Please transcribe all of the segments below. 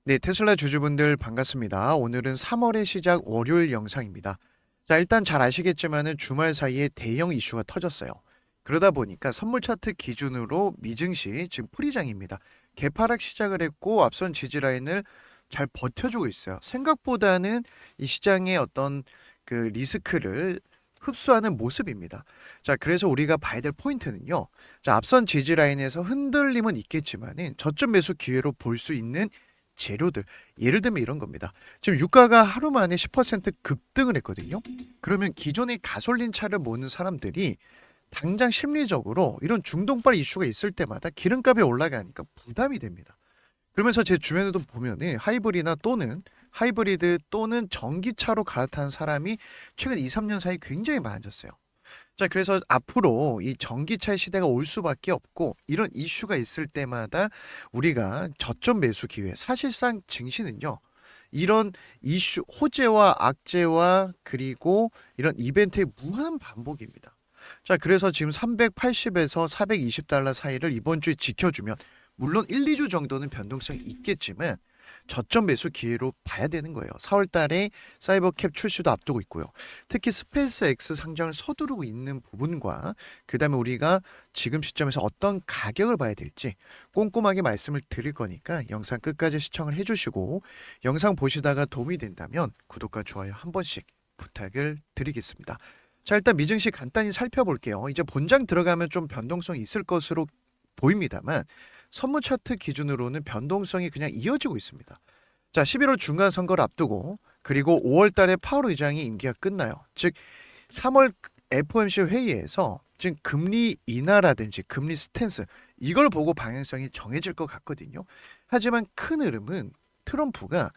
네, 테슬라 주주분들 반갑습니다. 오늘은 3월의 시작 월요일 영상입니다. 자, 일단 잘 아시겠지만은 주말 사이에 대형 이슈가 터졌어요. 그러다 보니까 선물 차트 기준으로 미증시 지금 풀이장입니다. 개파락 시작을 했고 앞선 지지 라인을 잘 버텨주고 있어요. 생각보다는 이 시장의 어떤 그 리스크를 흡수하는 모습입니다. 자, 그래서 우리가 봐야 될 포인트는요. 자, 앞선 지지 라인에서 흔들림은 있겠지만은 저점 매수 기회로 볼 수 있는 재료들, 예를 들면 이런 겁니다. 지금 유가가 하루 만에 10% 급등을 했거든요. 그러면 기존의 가솔린 차를 모는 사람들이 당장 심리적으로 이런 중동발 이슈가 있을 때마다 기름값이 올라가니까 부담이 됩니다. 그러면서 제 주변에도 보면은 하이브리드 또는 전기차로 갈아탄 사람이 최근 2, 3년 사이 굉장히 많아졌어요. 자, 그래서 앞으로 이 전기차 시대가 올 수밖에 없고 이런 이슈가 있을 때마다 우리가 저점 매수 기회, 사실상 증시는요. 이런 이슈, 호재와 악재와 그리고 이런 이벤트의 무한 반복입니다. 자, 그래서 지금 380에서 420달러 사이를 이번 주에 지켜주면 물론 1, 2주 정도는 변동성이 있겠지만 저점 매수 기회로 봐야 되는 거예요. 4월 달에 사이버캡 출시도 앞두고 있고요. 특히 스페이스 X 상장을 서두르고 있는 부분과 그다음에 우리가 지금 시점에서 어떤 가격을 봐야 될지 꼼꼼하게 말씀을 드릴 거니까 영상 끝까지 시청을 해주시고 영상 보시다가 도움이 된다면 구독과 좋아요 한 번씩 부탁을 드리겠습니다. 자, 일단 미증시 간단히 살펴볼게요. 이제 본장 들어가면 좀 변동성이 있을 것으로 보입니다만 선물 차트 기준으로는 변동성이 그냥 이어지고 있습니다. 자, 11월 중간 선거를 앞두고 그리고 5월 달에 파월 의장이 임기가 끝나요. 즉 3월 FOMC 회의에서 지금 금리 인하라든지 금리 스탠스 이걸 보고 방향성이 정해질 것 같거든요. 하지만 큰 흐름은 트럼프가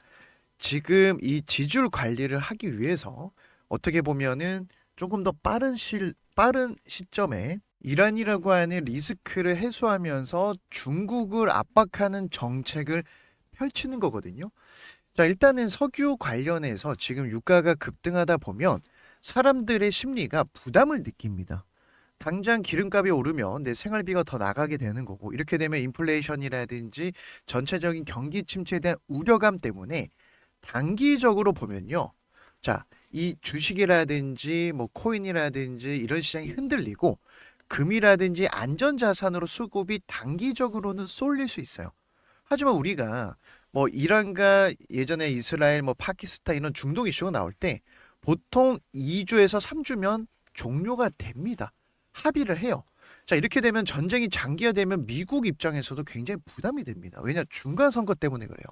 지금 이 지지율 관리를 하기 위해서 어떻게 보면은 조금 더 빠른 시점에 이란이라고 하는 리스크를 해소하면서 중국을 압박하는 정책을 펼치는 거거든요. 자, 일단은 석유 관련해서 지금 유가가 급등하다 보면 사람들의 심리가 부담을 느낍니다. 당장 기름값이 오르면 내 생활비가 더 나가게 되는 거고 이렇게 되면 인플레이션이라든지 전체적인 경기 침체에 대한 우려감 때문에 단기적으로 보면요. 자, 이 주식이라든지 뭐 코인이라든지 이런 시장이 흔들리고 금이라든지 안전자산으로 수급이 단기적으로는 쏠릴 수 있어요. 하지만 우리가 뭐 이란과 예전에 이스라엘 뭐 파키스탄 이런 중동 이슈가 나올 때 보통 2주에서 3주면 종료가 됩니다. 합의를 해요. 자, 이렇게 되면 전쟁이 장기화되면 미국 입장에서도 굉장히 부담이 됩니다. 왜냐? 중간 선거 때문에 그래요.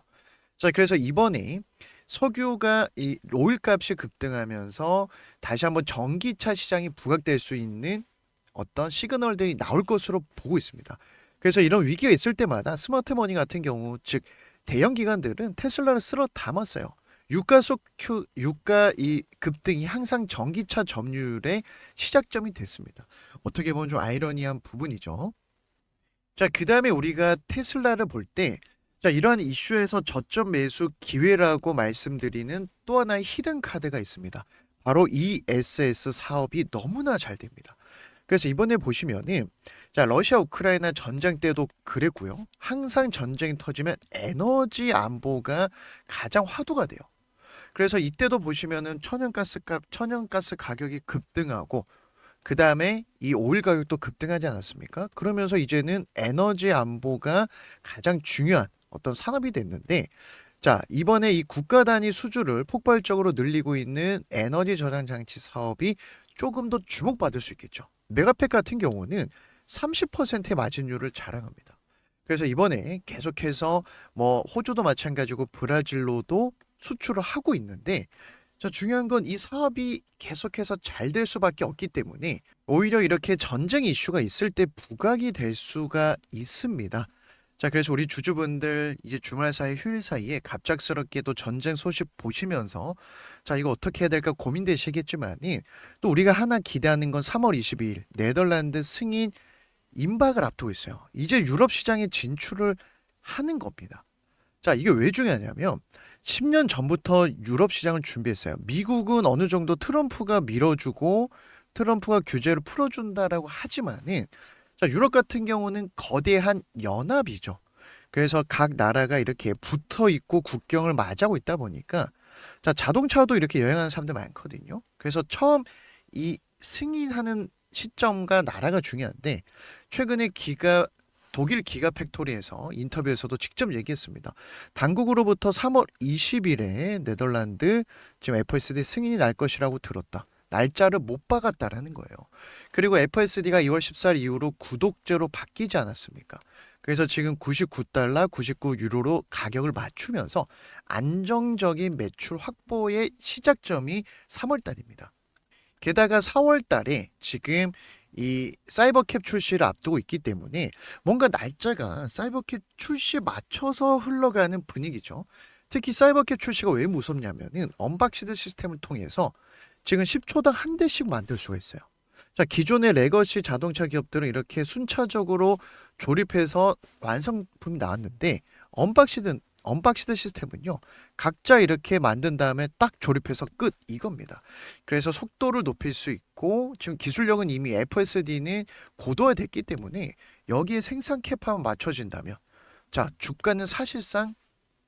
자, 그래서 이번에 석유가 이 오일 값이 급등하면서 다시 한번 전기차 시장이 부각될 수 있는 어떤 시그널들이 나올 것으로 보고 있습니다. 그래서 이런 위기가 있을 때마다 스마트머니 같은 경우 즉 대형 기관들은 테슬라를 쓸어 담았어요. 유가 이 급등이 항상 전기차 점유율의 시작점이 됐습니다. 어떻게 보면 좀 아이러니한 부분이죠. 자, 그다음에 우리가 테슬라를 볼 때 자, 이러한 이슈에서 저점 매수 기회라고 말씀드리는 또 하나의 히든 카드가 있습니다. 바로 ESS 사업이 너무나 잘 됩니다. 그래서 이번에 보시면은 자, 러시아 우크라이나 전쟁 때도 그랬고요. 항상 전쟁이 터지면 에너지 안보가 가장 화두가 돼요. 그래서 이때도 보시면은 천연가스 가격이 급등하고 그 다음에 이 오일 가격도 급등하지 않았습니까? 그러면서 이제는 에너지 안보가 가장 중요한 어떤 산업이 됐는데 자, 이번에 이 국가 단위 수주를 폭발적으로 늘리고 있는 에너지 저장 장치 사업이 조금 더 주목받을 수 있겠죠. 메가팩 같은 경우는 30%의 마진율을 자랑합니다. 그래서 이번에 계속해서 뭐 호주도 마찬가지고 브라질로도 수출을 하고 있는데 자, 중요한 건 이 사업이 계속해서 잘 될 수밖에 없기 때문에 오히려 이렇게 전쟁 이슈가 있을 때 부각이 될 수가 있습니다. 자, 그래서 우리 주주분들 이제 주말 사이 휴일 사이에 갑작스럽게도 전쟁 소식 보시면서 자, 이거 어떻게 해야 될까 고민되시겠지만은 또 우리가 하나 기대하는 건 3월 22일 네덜란드 승인 임박을 앞두고 있어요. 이제 유럽 시장에 진출을 하는 겁니다. 자, 이게 왜 중요하냐면 10년 전부터 유럽 시장을 준비했어요. 미국은 어느 정도 트럼프가 밀어주고 트럼프가 규제를 풀어준다라고 하지만은 자, 유럽 같은 경우는 거대한 연합이죠. 그래서 각 나라가 이렇게 붙어 있고 국경을 맞이하고 있다 보니까 자, 자동차도 이렇게 여행하는 사람들 많거든요. 그래서 처음 이 승인하는 시점과 나라가 중요한데 최근에 독일 기가 팩토리에서 인터뷰에서도 직접 얘기했습니다. 당국으로부터 3월 20일에 네덜란드 지금 FSD 승인이 날 것이라고 들었다. 날짜를 못 박았다라는 거예요. 그리고 FSD가 2월 14일 이후로 구독제로 바뀌지 않았습니까? 그래서 지금 99달러, 99유로로 가격을 맞추면서 안정적인 매출 확보의 시작점이 3월 달입니다. 게다가 4월 달에 지금 이 사이버캡 출시를 앞두고 있기 때문에 뭔가 날짜가 사이버캡 출시에 맞춰서 흘러가는 분위기죠. 특히 사이버캡 출시가 왜 무섭냐면은 언박시드 시스템을 통해서 지금 10초당 한 대씩 만들 수가 있어요. 자, 기존의 레거시 자동차 기업들은 이렇게 순차적으로 조립해서 완성품이 나왔는데 언박시드 시스템은요. 각자 이렇게 만든 다음에 딱 조립해서 끝 이겁니다. 그래서 속도를 높일 수 있고 지금 기술력은 이미 FSD는 고도화됐기 때문에 여기에 생산 캡하면 맞춰진다면 자, 주가는 사실상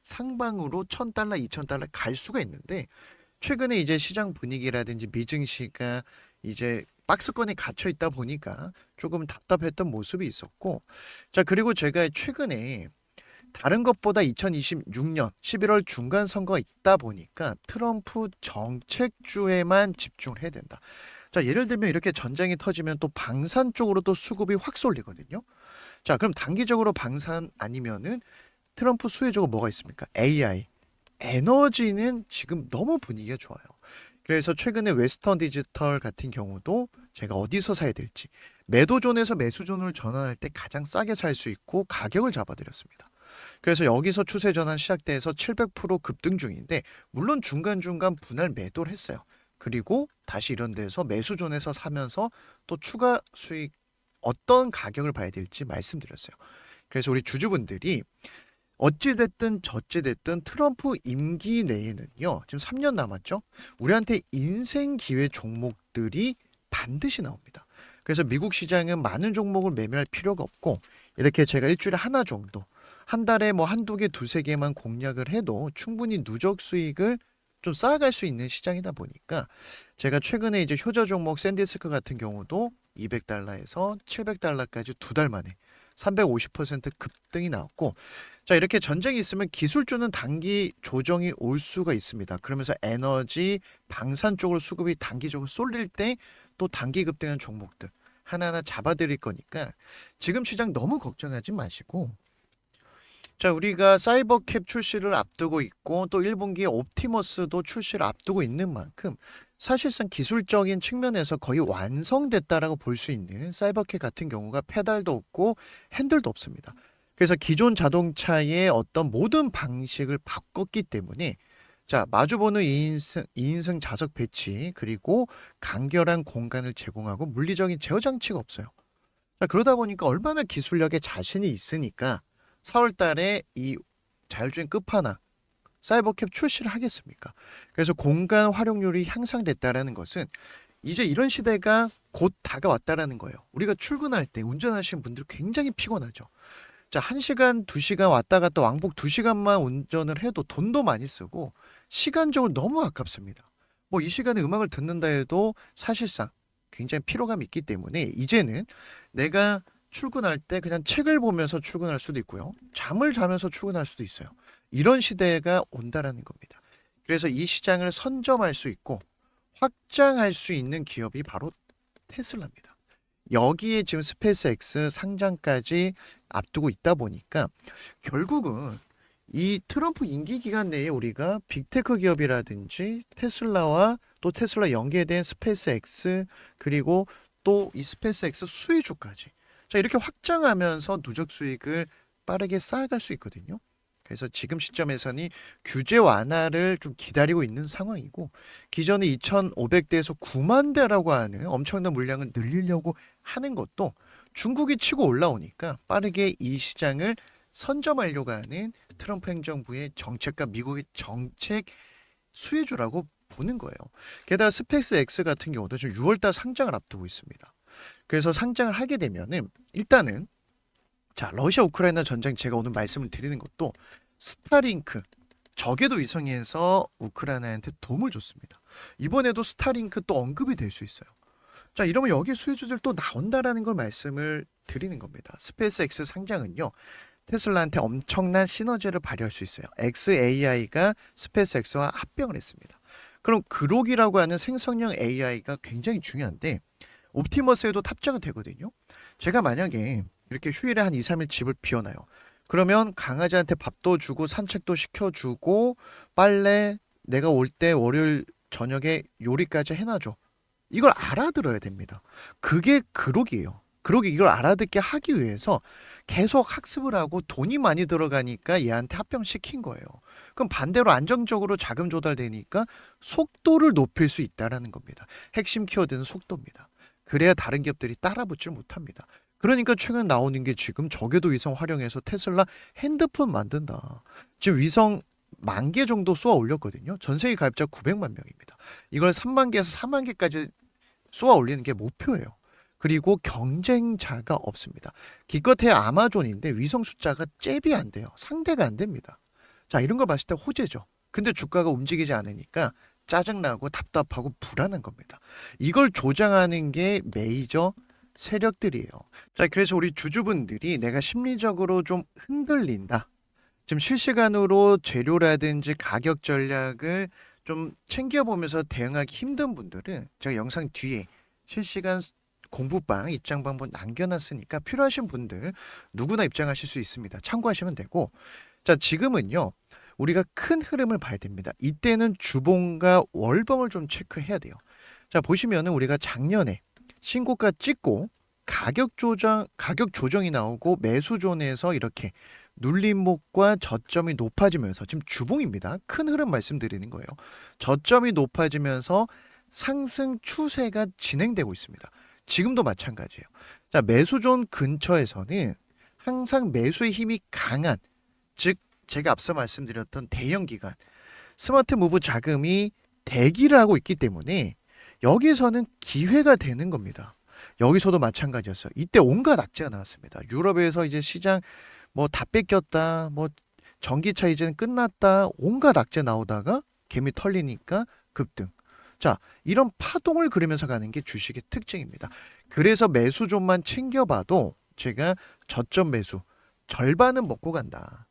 상방으로 1000달러, 2000달러 갈 수가 있는데 최근에 이제 시장 분위기라든지 미증시가 이제 박스권에 갇혀 있다 보니까 조금 답답했던 모습이 있었고 자, 그리고 제가 최근에 다른 것보다 2026년 11월 중간 선거가 있다 보니까 트럼프 정책주에만 집중을 해야 된다. 자, 예를 들면 이렇게 전쟁이 터지면 또 방산 쪽으로 또 수급이 확 쏠리거든요. 자, 그럼 단기적으로 방산 아니면은 트럼프 수혜적으로 뭐가 있습니까? AI. 에너지는 지금 너무 분위기가 좋아요. 그래서 최근에 웨스턴 디지털 같은 경우도 제가 어디서 사야 될지 매도존에서 매수존을 전환할 때 가장 싸게 살 수 있고 가격을 잡아드렸습니다. 그래서 여기서 추세 전환 시작돼서 700% 급등 중인데 물론 중간중간 분할 매도를 했어요. 그리고 다시 이런 데서 매수존에서 사면서 또 추가 수익 어떤 가격을 봐야 될지 말씀드렸어요. 그래서 우리 주주분들이 어찌됐든 저찌됐든 트럼프 임기 내에는요. 지금 3년 남았죠. 우리한테 인생 기회 종목들이 반드시 나옵니다. 그래서 미국 시장은 많은 종목을 매매할 필요가 없고 이렇게 제가 일주일에 하나 정도 한 달에 뭐 한두 개, 두세 개만 공략을 해도 충분히 누적 수익을 좀 쌓아갈 수 있는 시장이다 보니까 제가 최근에 이제 효자 종목 샌디스크 같은 경우도 200달러에서 700달러까지 두 달 만에 350% 급등이 나왔고 자, 이렇게 전쟁이 있으면 기술주는 단기 조정이 올 수가 있습니다. 그러면서 에너지, 방산 쪽으로 수급이 단기적으로 쏠릴 때 또 단기 급등한 종목들 하나하나 잡아드릴 거니까 지금 시장 너무 걱정하지 마시고 자, 우리가 사이버캡 출시를 앞두고 있고 또 1분기에 옵티머스도 출시를 앞두고 있는 만큼 사실상 기술적인 측면에서 거의 완성됐다라고 볼 수 있는 사이버캡 같은 경우가 페달도 없고 핸들도 없습니다. 그래서 기존 자동차의 어떤 모든 방식을 바꿨기 때문에 자, 마주보는 2인승 좌석 배치 그리고 간결한 공간을 제공하고 물리적인 제어 장치가 없어요. 자, 그러다 보니까 얼마나 기술력에 자신이 있으니까 4월 달에 이 자율주행 끝판왕 사이버캡 출시를 하겠습니까? 그래서 공간 활용률이 향상됐다라는 것은 이제 이런 시대가 곧 다가왔다라는 거예요. 우리가 출근할 때 운전하시는 분들 굉장히 피곤하죠. 자, 1시간, 2시간 왔다 갔다 왕복 2시간만 운전을 해도 돈도 많이 쓰고 시간적으로 너무 아깝습니다. 뭐 이 시간에 음악을 듣는다 해도 사실상 굉장히 피로감이 있기 때문에 이제는 내가 출근할 때 그냥 책을 보면서 출근할 수도 있고요. 잠을 자면서 출근할 수도 있어요. 이런 시대가 온다라는 겁니다. 그래서 이 시장을 선점할 수 있고 확장할 수 있는 기업이 바로 테슬라입니다. 여기에 지금 스페이스 X 상장까지 앞두고 있다 보니까 결국은 이 트럼프 임기 기간 내에 우리가 빅테크 기업이라든지 테슬라와 또 테슬라 연계된 스페이스 X 그리고 또 이 스페이스 X 수혜주까지 자, 이렇게 확장하면서 누적 수익을 빠르게 쌓아갈 수 있거든요. 그래서 지금 시점에서는 규제 완화를 좀 기다리고 있는 상황이고 기존에 2,500대에서 9만 대라고 하는 엄청난 물량을 늘리려고 하는 것도 중국이 치고 올라오니까 빠르게 이 시장을 선점하려고 하는 트럼프 행정부의 정책과 미국의 정책 수혜주라고 보는 거예요. 게다가 스페이스 X 같은 경우도 지금 6월달 상장을 앞두고 있습니다. 그래서 상장을 하게 되면은 일단은 자, 러시아 우크라이나 전쟁 제가 오늘 말씀을 드리는 것도 스타링크 저궤도 위성에서 우크라이나한테 도움을 줬습니다. 이번에도 스타링크 또 언급이 될 수 있어요. 자, 이러면 여기 수혜주들 또 나온다라는 걸 말씀을 드리는 겁니다. 스페이스X 상장은요, 테슬라한테 엄청난 시너지를 발휘할 수 있어요. xAI가 스페이스X와 합병을 했습니다. 그럼 그록이라고 하는 생성형 AI가 굉장히 중요한데 옵티머스에도 탑재가 되거든요. 제가 만약에 이렇게 휴일에 한 2, 3일 집을 비워놔요. 그러면 강아지한테 밥도 주고 산책도 시켜주고 빨래 내가 올 때 월요일 저녁에 요리까지 해놔줘. 이걸 알아들어야 됩니다. 그게 그록이에요. 그록이 이걸 알아듣게 하기 위해서 계속 학습을 하고 돈이 많이 들어가니까 얘한테 합병시킨 거예요. 그럼 반대로 안정적으로 자금 조달되니까 속도를 높일 수 있다라는 겁니다. 핵심 키워드는 속도입니다. 그래야 다른 기업들이 따라붙질 못합니다. 그러니까 최근 나오는 게 지금 저궤도 위성 활용해서 테슬라 핸드폰 만든다. 지금 위성 10,000개 정도 쏘아 올렸거든요. 전 세계 가입자 900만 명입니다. 이걸 3만 개에서 4만 개까지 쏘아 올리는 게 목표예요. 그리고 경쟁자가 없습니다. 기껏해야 아마존인데 위성 숫자가 잽이 안 돼요. 상대가 안 됩니다. 자, 이런 걸 봤을 때 호재죠. 근데 주가가 움직이지 않으니까 짜증나고 답답하고 불안한 겁니다. 이걸 조장하는 게 메이저 세력들이에요. 자, 그래서 우리 주주분들이 내가 심리적으로 좀 흔들린다. 지금 실시간으로 재료라든지 가격 전략을 좀 챙겨보면서 대응하기 힘든 분들은 제가 영상 뒤에 실시간 공부방 입장 방법 남겨놨으니까 필요하신 분들 누구나 입장하실 수 있습니다. 참고하시면 되고, 자, 지금은요 우리가 큰 흐름을 봐야 됩니다. 이때는 주봉과 월봉을 좀 체크해야 돼요. 자, 보시면은 우리가 작년에 신고가 찍고 가격 조정이 나오고 매수존에서 이렇게 눌림목과 저점이 높아지면서 지금 주봉입니다. 큰 흐름 말씀드리는 거예요. 저점이 높아지면서 상승 추세가 진행되고 있습니다. 지금도 마찬가지예요. 자, 매수존 근처에서는 항상 매수의 힘이 강한, 즉 제가 앞서 말씀드렸던 대형 기관, 스마트 무브 자금이 대기를 하고 있기 때문에 여기서는 기회가 되는 겁니다. 여기서도 마찬가지였어요. 이때 온갖 악재가 나왔습니다. 유럽에서 이제 시장 뭐 다 뺏겼다, 뭐 전기차 이제는 끝났다, 온갖 악재 나오다가 개미 털리니까 급등. 자, 이런 파동을 그리면서 가는 게 주식의 특징입니다. 그래서 매수존만 챙겨봐도 제가 저점 매수 절반은 먹고 간다.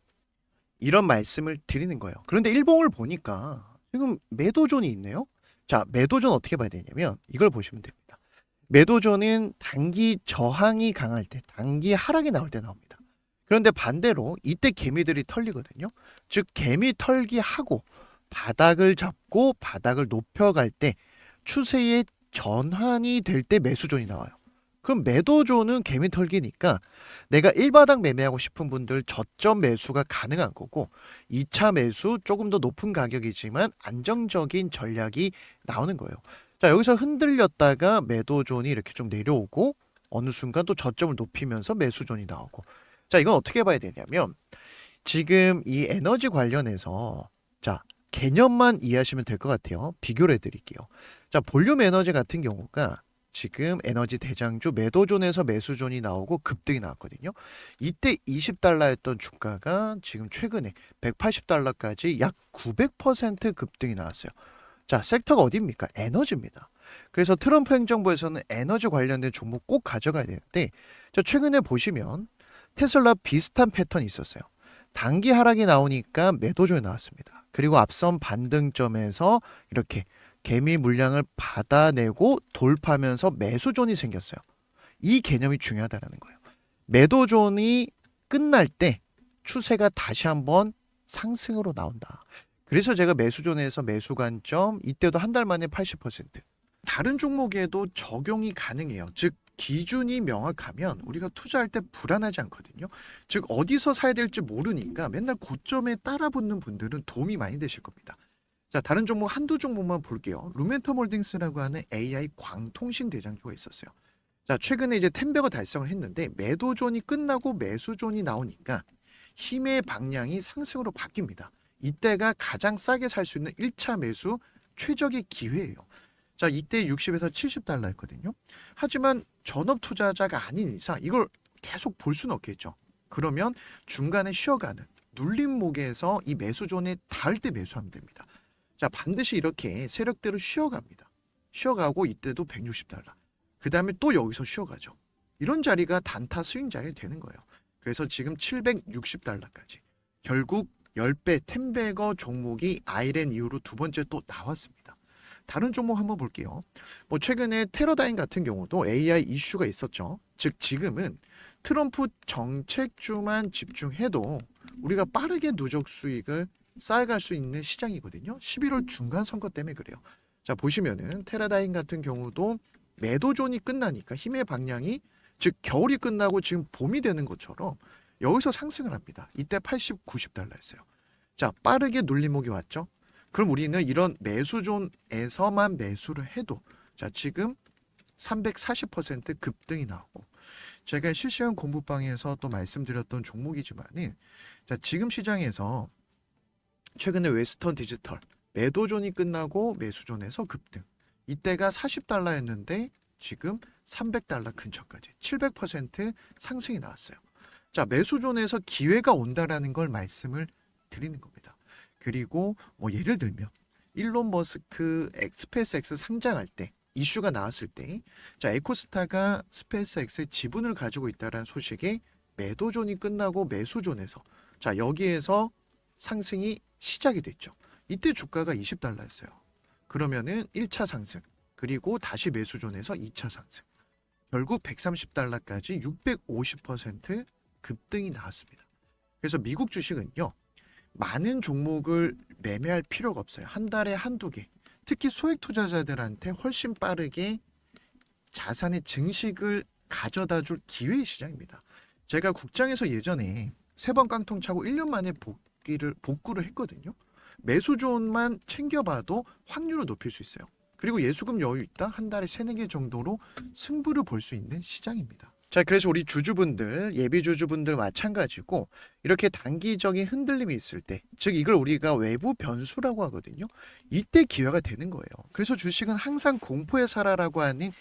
이런 말씀을 드리는 거예요. 그런데 일봉을 보니까 지금 매도존이 있네요. 자, 매도존 어떻게 봐야 되냐면 이걸 보시면 됩니다. 매도존은 단기 저항이 강할 때, 단기 하락이 나올 때 나옵니다. 그런데 반대로 이때 개미들이 털리거든요. 즉 개미 털기 하고 바닥을 잡고 바닥을 높여갈 때 추세의 전환이 될 때 매수존이 나와요. 그럼 매도존은 개미 털기니까 내가 1바닥 매매하고 싶은 분들 저점 매수가 가능한 거고 2차 매수 조금 더 높은 가격이지만 안정적인 전략이 나오는 거예요. 자, 여기서 흔들렸다가 매도존이 이렇게 좀 내려오고 어느 순간 또 저점을 높이면서 매수존이 나오고, 자, 이건 어떻게 봐야 되냐면 지금 이 에너지 관련해서 자, 개념만 이해하시면 될 것 같아요. 비교를 해드릴게요. 자, 볼륨 에너지 같은 경우가 지금 에너지 대장주 매도존에서 매수존이 나오고 급등이 나왔거든요. 이때 20달러였던 주가가 지금 최근에 180달러까지 약 900% 급등이 나왔어요. 자, 섹터가 어디입니까? 에너지입니다. 그래서 트럼프 행정부에서는 에너지 관련된 종목 꼭 가져가야 되는데, 자, 최근에 보시면 테슬라 비슷한 패턴이 있었어요. 단기 하락이 나오니까 매도존이 나왔습니다. 그리고 앞선 반등점에서 이렇게 개미 물량을 받아내고 돌파하면서 매수존이 생겼어요. 이 개념이 중요하다는 거예요. 매도존이 끝날 때 추세가 다시 한번 상승으로 나온다. 그래서 제가 매수존에서 매수 관점 이때도 한 달 만에 80%. 다른 종목에도 적용이 가능해요. 즉 기준이 명확하면 우리가 투자할 때 불안하지 않거든요. 즉 어디서 사야 될지 모르니까 맨날 고점에 따라붙는 분들은 도움이 많이 되실 겁니다. 자, 다른 종목 한두 종목만 볼게요. 루멘텀 홀딩스라고 하는 AI 광통신 대장주가 있었어요. 자, 최근에 이제 텐베거 달성을 했는데 매도존이 끝나고 매수존이 나오니까 힘의 방향이 상승으로 바뀝니다. 이때가 가장 싸게 살 수 있는 1차 매수 최적의 기회예요. 자, 이때 60에서 70달러였거든요. 하지만 전업 투자자가 아닌 이상 이걸 계속 볼 수는 없겠죠. 그러면 중간에 쉬어가는 눌림목에서 이 매수존에 닿을 때 매수하면 됩니다. 자, 반드시 이렇게 세력대로 쉬어갑니다. 쉬어가고 이때도 160달러. 그 다음에 또 여기서 쉬어가죠. 이런 자리가 단타 스윙 자리 되는 거예요. 그래서 지금 760달러까지. 결국 10배, 10배거 종목이 아이랜 이후로 두 번째 또 나왔습니다. 다른 종목 한번 볼게요. 뭐 최근에 테러다인 같은 경우도 AI 이슈가 있었죠. 즉 지금은 트럼프 정책주만 집중해도 우리가 빠르게 누적 수익을 쌓아갈 수 있는 시장이거든요. 11월 중간 선거 때문에 그래요. 자, 보시면은 테라다인 같은 경우도 매도존이 끝나니까 힘의 방향이, 즉 겨울이 끝나고 지금 봄이 되는 것처럼 여기서 상승을 합니다. 이때 80, 90달러였어요. 자, 빠르게 눌림목이 왔죠. 그럼 우리는 이런 매수존에서만 매수를 해도, 자, 지금 340% 급등이 나왔고, 제가 실시간 공부방에서 또 말씀드렸던 종목이지만은, 자, 지금 시장에서 최근에 웨스턴 디지털 매도존이 끝나고 매수존에서 급등, 이때가 40달러였는데 지금 300달러 근처까지 700% 상승이 나왔어요. 자, 매수존에서 기회가 온다라는 걸 말씀을 드리는 겁니다. 그리고 뭐 예를 들면 일론 머스크 스페이스X 상장할 때 이슈가 나왔을 때, 자, 에코스타가 스페이스X의 지분을 가지고 있다라는 소식에 매도존이 끝나고 매수존에서, 자, 여기에서 상승이 시작이 됐죠. 이때 주가가 20달러였어요. 그러면은 1차 상승, 그리고 다시 매수존에서 2차 상승. 결국 130달러까지 650% 급등이 나왔습니다. 그래서 미국 주식은요, 많은 종목을 매매할 필요가 없어요. 한 달에 한두 개. 특히 소액 투자자들한테 훨씬 빠르게 자산의 증식을 가져다 줄 기회의 시장입니다. 제가 국장에서 예전에 3번 깡통 차고 1년 만에 복구를 했거든요. 매수존만 챙겨봐도 확률을 높일 수 있어요. 그리고 예수금 여유 있다, 한 달에 3, 4개 정도로 승부를 볼 수 있는 시장입니다. 자, 그래서 우리 주주분들, 예비 주주분들 마찬가지고, 이렇게 단기적인 흔들림이 있을 때, 즉 이걸 우리가 외부 변수라고 하거든요. 이때 기회가 되는 거예요. 그래서 주식은 항상 공포에 살아라고 하는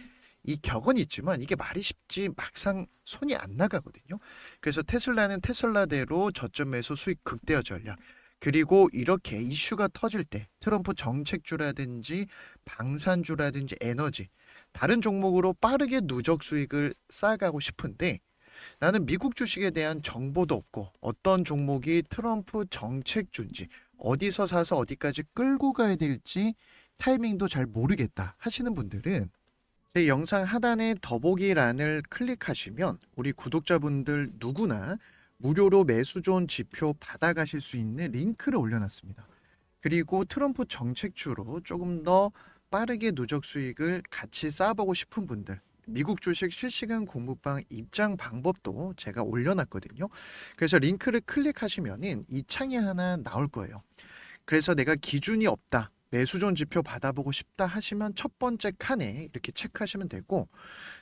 이 격언이 있지만 이게 말이 쉽지 막상 손이 안 나가거든요. 그래서 테슬라는 테슬라대로 저점 매수 수익 극대화 전략, 그리고 이렇게 이슈가 터질 때 트럼프 정책주라든지 방산주라든지 에너지, 다른 종목으로 빠르게 누적 수익을 쌓아가고 싶은데, 나는 미국 주식에 대한 정보도 없고 어떤 종목이 트럼프 정책주인지 어디서 사서 어디까지 끌고 가야 될지 타이밍도 잘 모르겠다 하시는 분들은 제 영상 하단에 더보기란을 클릭하시면 우리 구독자분들 누구나 무료로 매수존 지표 받아가실 수 있는 링크를 올려놨습니다. 그리고 트럼프 정책주로 조금 더 빠르게 누적 수익을 같이 쌓아보고 싶은 분들, 미국 주식 실시간 공부방 입장 방법도 제가 올려놨거든요. 그래서 링크를 클릭하시면은 이 창이 하나 나올 거예요. 그래서 내가 기준이 없다, 매수존 지표 받아보고 싶다 하시면 첫 번째 칸에 이렇게 체크하시면 되고,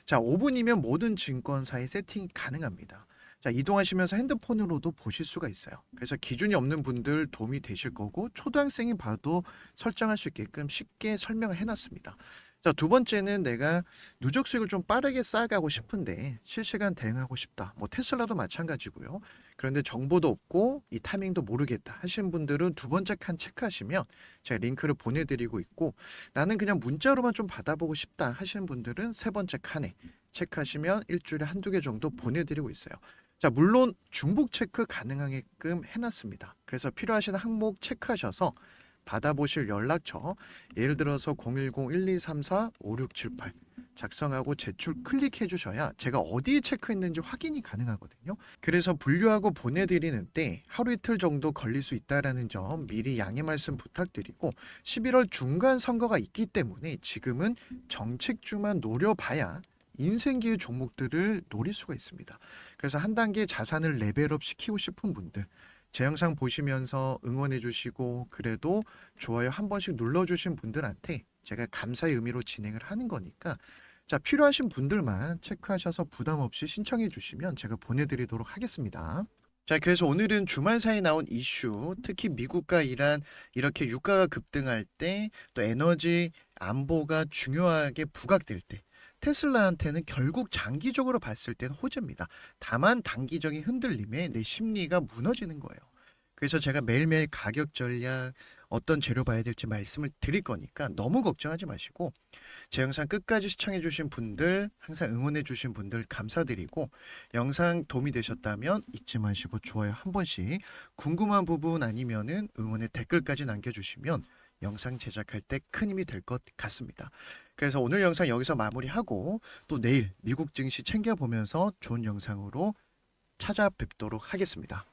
자, 5분이면 모든 증권사에 세팅이 가능합니다. 자, 이동하시면서 핸드폰으로도 보실 수가 있어요. 그래서 기준이 없는 분들 도움이 되실 거고, 초등학생이 봐도 설정할 수 있게끔 쉽게 설명을 해놨습니다. 자, 두 번째는 내가 누적 수익을 좀 빠르게 쌓아가고 싶은데 실시간 대응하고 싶다. 뭐 테슬라도 마찬가지고요. 그런데 정보도 없고 이 타이밍도 모르겠다 하시는 분들은 두 번째 칸 체크하시면 제가 링크를 보내드리고 있고, 나는 그냥 문자로만 좀 받아보고 싶다 하시는 분들은 세 번째 칸에 체크하시면 일주일에 한두 개 정도 보내드리고 있어요. 자, 물론 중복 체크 가능하게끔 해놨습니다. 그래서 필요하신 항목 체크하셔서 받아보실 연락처, 예를 들어서 010-1234-5678 작성하고 제출 클릭해 주셔야 제가 어디에 체크했는지 확인이 가능하거든요. 그래서 분류하고 보내드리는 때 하루 이틀 정도 걸릴 수 있다는 점 미리 양해 말씀 부탁드리고, 11월 중간 선거가 있기 때문에 지금은 정책주만 노려봐야 인생기회 종목들을 노릴 수가 있습니다. 그래서 한 단계 자산을 레벨업 시키고 싶은 분들, 제 영상 보시면서 응원해 주시고 그래도 좋아요 한 번씩 눌러주신 분들한테 제가 감사의 의미로 진행을 하는 거니까, 자, 필요하신 분들만 체크하셔서 부담 없이 신청해 주시면 제가 보내드리도록 하겠습니다. 자, 그래서 오늘은 주말 사이에 나온 이슈, 특히 미국과 이란 이렇게 유가가 급등할 때, 또 에너지 안보가 중요하게 부각될 때, 테슬라한테는 결국 장기적으로 봤을 때는 호재입니다. 다만 단기적인 흔들림에 내 심리가 무너지는 거예요. 그래서 제가 매일매일 가격 전략, 어떤 재료 봐야 될지 말씀을 드릴 거니까 너무 걱정하지 마시고 제 영상 끝까지 시청해 주신 분들, 항상 응원해 주신 분들 감사드리고 영상 도움이 되셨다면 잊지 마시고 좋아요 한 번씩, 궁금한 부분 아니면은 응원의 댓글까지 남겨주시면 영상 제작할 때 큰 힘이 될 것 같습니다. 그래서 오늘 영상 여기서 마무리하고 또 내일 미국 증시 챙겨보면서 좋은 영상으로 찾아뵙도록 하겠습니다.